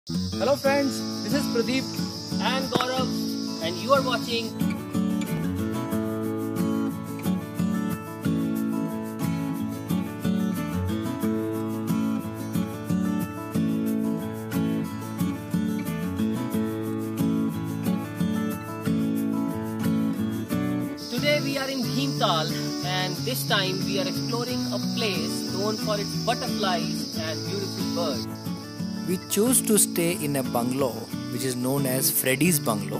Hello friends, this is Pradeep and Gaurav, and you are watching Today we are in Bhimtal, and this time we are exploring a place known for its butterflies and beautiful birds. We chose to stay in a bungalow which is known as Freddy's Bungalow,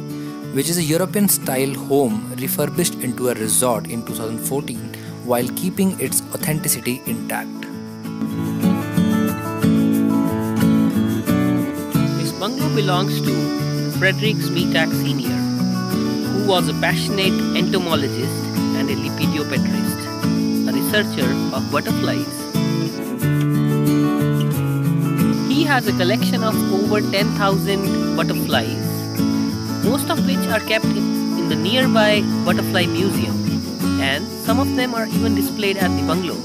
which is a European style home refurbished into a resort in 2014 while keeping its authenticity intact. This bungalow belongs to Frederick Smetak Sr., who was a passionate entomologist and a lepidopterist, a researcher of butterflies. He has a collection of over 10,000 butterflies, most of which are kept in the nearby Butterfly Museum, and some of them are even displayed at the bungalow.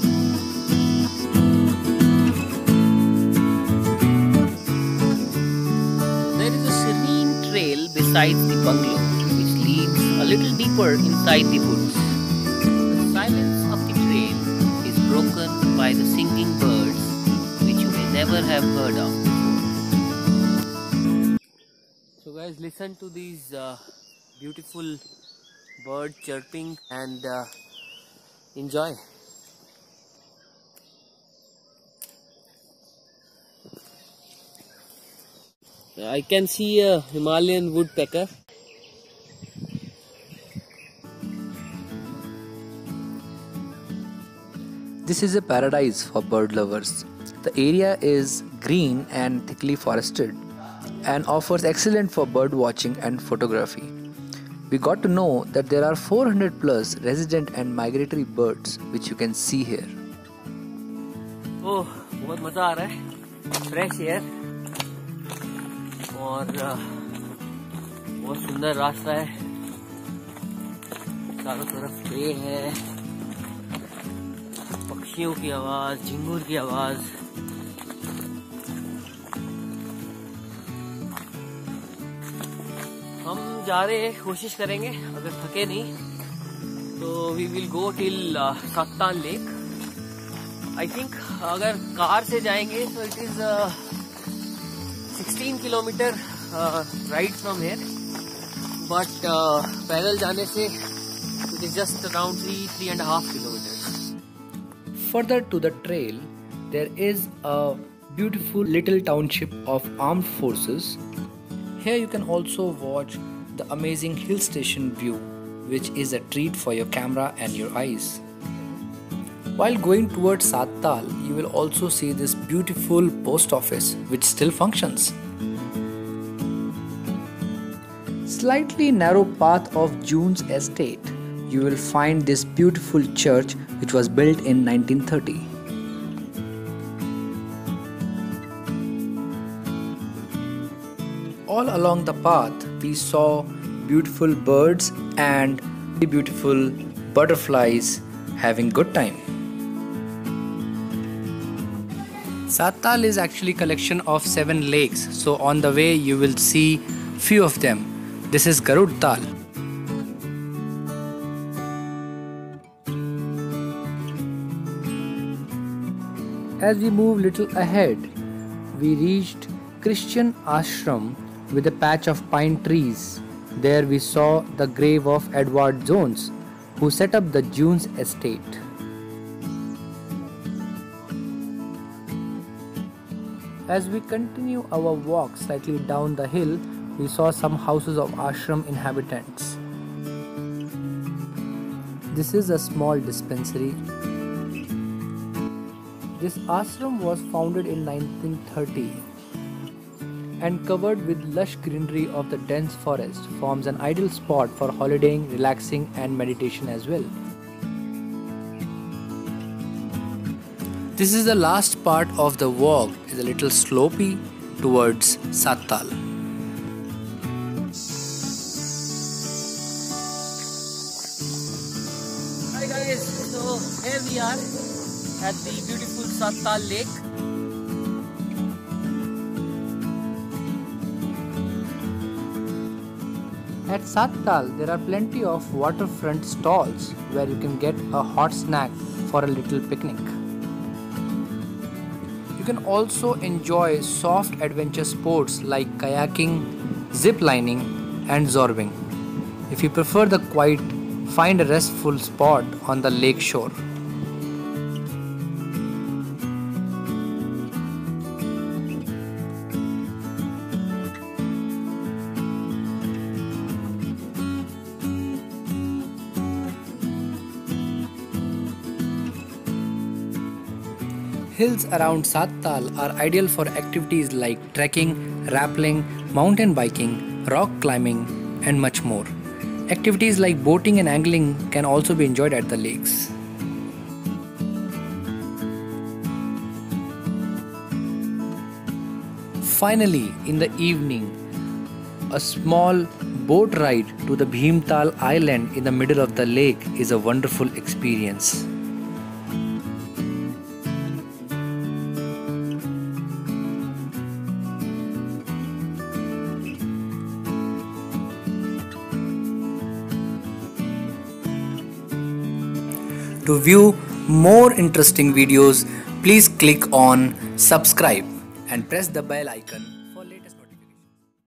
There is a serene trail besides the bungalow, which leads a little deeper inside the woods. The silence of the trail is broken by the singing birds, which you may never have heard of before. So guys, listen to these beautiful birds chirping and enjoy. I can see a Himalayan woodpecker. This is a paradise for bird lovers. The area is green and thickly forested and offers excellent for bird watching and photography. We got to know that there are 400 plus resident and migratory birds which you can see here. Oh, बहुत मजा आ रहा है, fresh air और बहुत सुंदर रास्ता है, चारों तरफ पेड़ है, पक्षियों की आवाज, झिंगुर की आवाज। हम जा रहे हैं, कोशिश करेंगे अगर थके नहीं तो we will go till Sattal lake. I think अगर कार से जाएंगे तो it is 16 kilometre ride from here, but पैदल जाने से it is just around 3.5 kilometre. Further to the trail, there is a beautiful little township of armed forces. Here you can also watch the amazing hill station view, which is a treat for your camera and your eyes. While going towards Sattal, you will also see this beautiful post office which still functions. Slightly narrow path of June's estate, you will find this beautiful church which was built in 1930. All along the path, we saw beautiful birds and beautiful butterflies having good time. Sattal is actually a collection of 7 lakes, so on the way you will see few of them. This is Garud Tal. As we move little ahead, we reached Christian ashram with a patch of pine trees. There we saw the grave of Edward Jones, who set up the June's estate. As we continue our walk slightly down the hill, we saw some houses of ashram inhabitants. This is a small dispensary. This ashram was founded in 1930 and covered with lush greenery of the dense forest forms an ideal spot for holidaying, relaxing and meditation as well. This is the last part of the walk, is a little slopey towards Sattal. Hi guys, so here we are at the beautiful Sattal lake. At Sattal, there are plenty of waterfront stalls where you can get a hot snack for a little picnic. You can also enjoy soft adventure sports like kayaking, zip lining, and zorbing. If you prefer the quiet, find a restful spot on the lake shore. Hills around Sattal are ideal for activities like trekking, rappelling, mountain biking, rock climbing, and much more. Activities like boating and angling can also be enjoyed at the lakes. Finally, in the evening, a small boat ride to the Bhimtal island in the middle of the lake is a wonderful experience. To view more interesting videos, please click on subscribe and press the bell icon